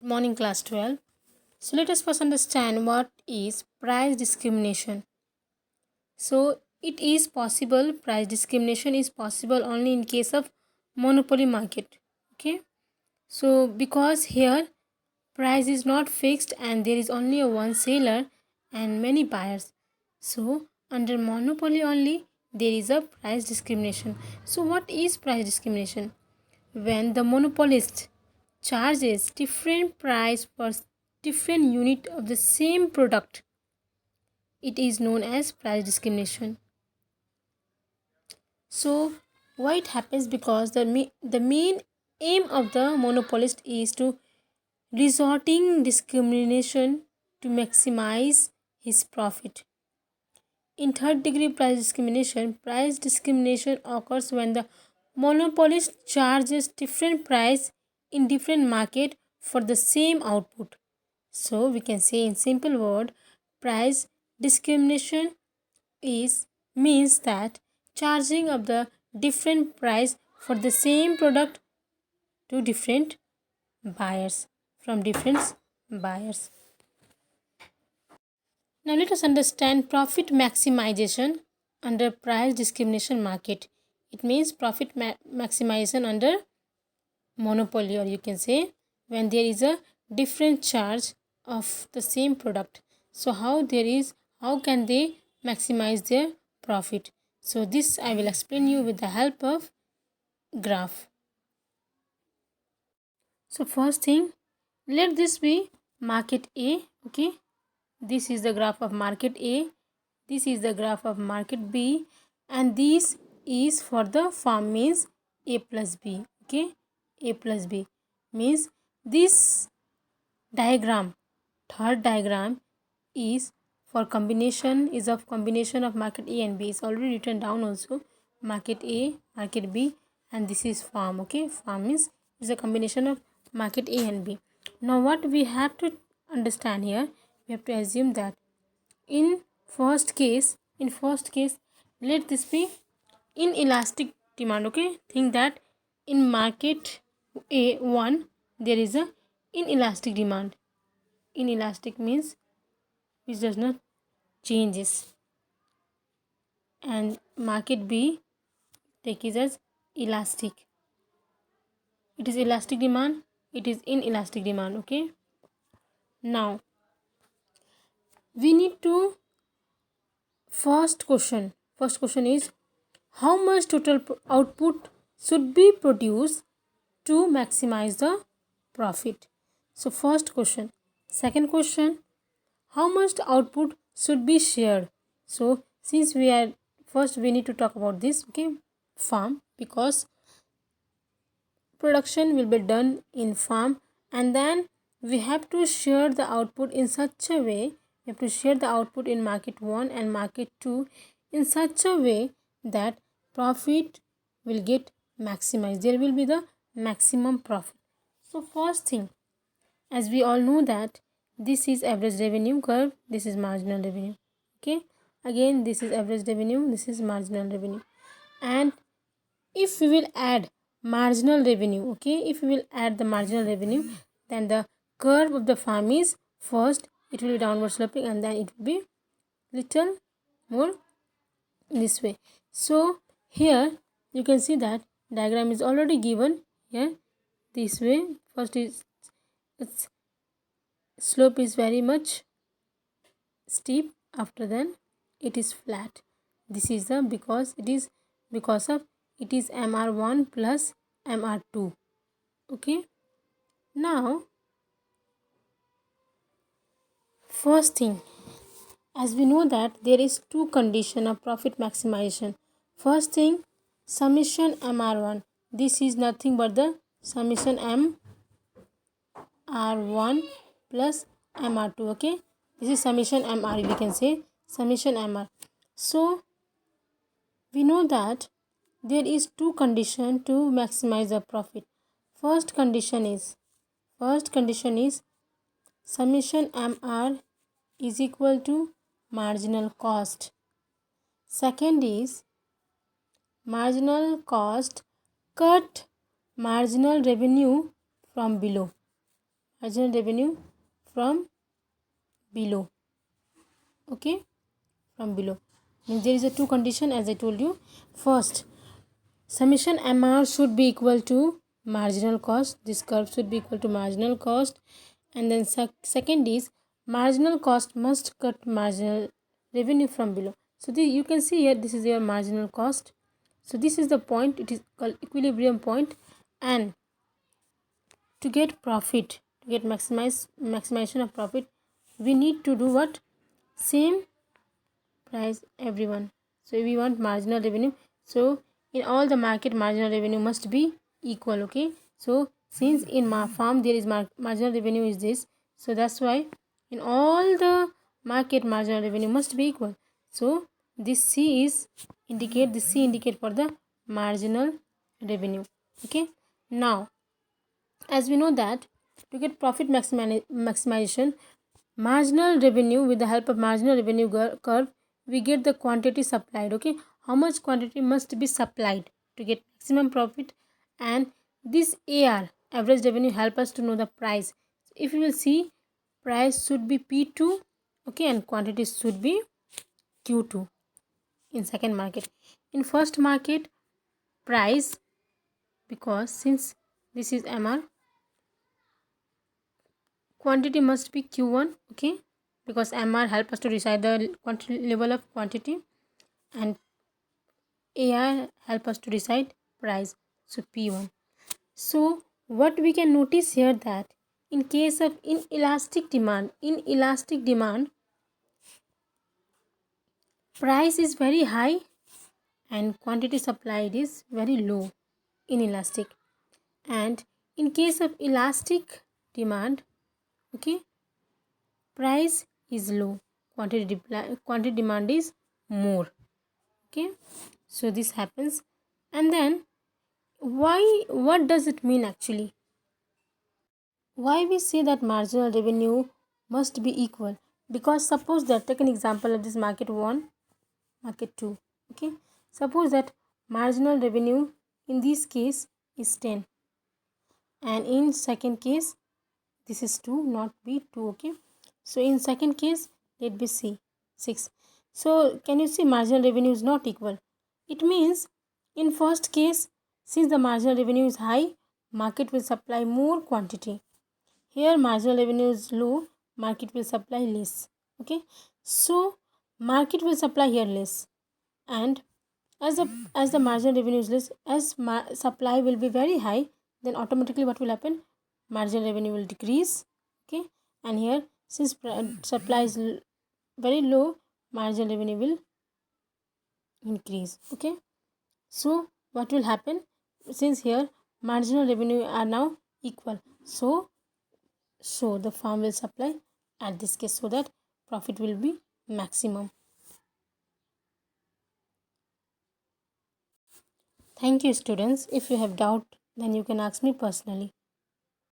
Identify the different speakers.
Speaker 1: Morning class 12. So let us first understand what is price discrimination. So it is possible, price discrimination is possible only in case of monopoly market. Okay. So because here price is not fixed and there is only a one seller and many buyers. So under monopoly only there is a price discrimination. So what is price discrimination? When the monopolist charges different price per different unit of the same product, it is known as price discrimination. So why it happens? Because the main aim of the monopolist is to resorting discrimination to maximize his profit. In third degree price discrimination occurs when the monopolist charges different price in different market for the same output. So we can say in simple word, price discrimination is means that charging of the different price for the same product to different buyers from different buyers. Now let us understand profit maximization under price discrimination market. It means profit maximization under monopoly, or you can say when there is a different charge of the same product. So how can they maximize their profit? So this I will explain you with the help of graph. So first thing, let this be market A. Okay, this is the graph of market A, this is the graph of market B, and this is for the farm, means A plus B. Okay, A plus B means this diagram, third diagram, is for combination, is of combination of market A and B. Is already written down also, market A, market B, and this is farm. Okay, farm means is a combination of market A and B. Now what we have to understand here, we have to assume that in first case let this be inelastic demand. Okay, think that in market A1 there is a inelastic demand. Inelastic means which does not changes, and market B take it as elastic. It is elastic demand, it is inelastic demand. Okay, now we need to first question is how much total output should be produced to maximize the profit. So first question. Second question, how much output should be shared. So since we are first we need to talk about this, okay, farm, because production will be done in farm, and then we have to share the output in such a way, we have to share the output in market 1 and market 2 in such a way that profit will get maximized, there will be the maximum profit. So first thing, as we all know that this is average revenue curve, this is marginal revenue. Okay, again this is average revenue, this is marginal revenue, and if we will add marginal revenue, okay, if we will add the marginal revenue, then the curve of the farm is first it will be downward sloping and then it will be little more this way. So here you can see that diagram is already given here this way. First is its slope is very much steep, after then it is flat. This is the because it is because of it is mr1 plus mr2. Okay, now first thing, as we know that there is two condition of profit maximization. First thing, summation mr1, this is nothing but the summation mr1 plus mr2. Okay, this is summation mr, we can say summation mr. So we know that there is two condition to maximize the profit. First condition is summation mr is equal to marginal cost. Second is marginal cost cut marginal revenue from below. marginal revenue from below. Okay, from below means there is a two condition, as I told you. First, summation MR should be equal to marginal cost. This curve should be equal to marginal cost. And then second is marginal cost must cut marginal revenue from below. So you can see here, this is your marginal cost. So this is the point, it is called equilibrium point. And to get profit, to get maximization of profit, we need to do what? Same price everyone. So we want marginal revenue, so in all the market marginal revenue must be equal. Okay, so since in farm there is marginal revenue is this, so that's why in all the market marginal revenue must be equal. So this C is indicate, this C indicate for the marginal revenue. Okay, now as we know that to get profit maximization, marginal revenue, with the help of marginal revenue curve, we get the quantity supplied. Okay, how much quantity must be supplied to get maximum profit. And this AR, average revenue, help us to know the price. So if you will see, price should be P2, okay, and quantity should be Q2 in second market. In first market, price, because since this is MR, quantity must be Q1. Okay, because MR help us to decide the quantity level of quantity, and AI help us to decide price, so P1. So what we can notice here, that in case of inelastic demand, price is very high and quantity supplied is very low, inelastic. And in case of elastic demand, okay, price is low, quantity demand is more. Okay, so this happens. And then what does it mean actually? Why we say that marginal revenue must be equal? Because suppose that, take an example of this market 1, market 2. Okay, suppose that marginal revenue in this case is 10, and in second case this is 2, not B, 2. Okay, so in second case let be C, 6. So can you see marginal revenue is not equal? It means in first case, since the marginal revenue is high, market will supply more quantity. Here marginal revenue is low, market will supply less. Okay, so market will supply here less, and as the marginal revenue is less, as supply will be very high, then automatically what will happen? Marginal revenue will decrease. Okay, and here since supply is very low, marginal revenue will increase. Okay, so what will happen? Since here marginal revenue are now equal, so the farm will supply at this case, so that profit will be maximum. Thank you students. If you have doubt, then you can ask me personally.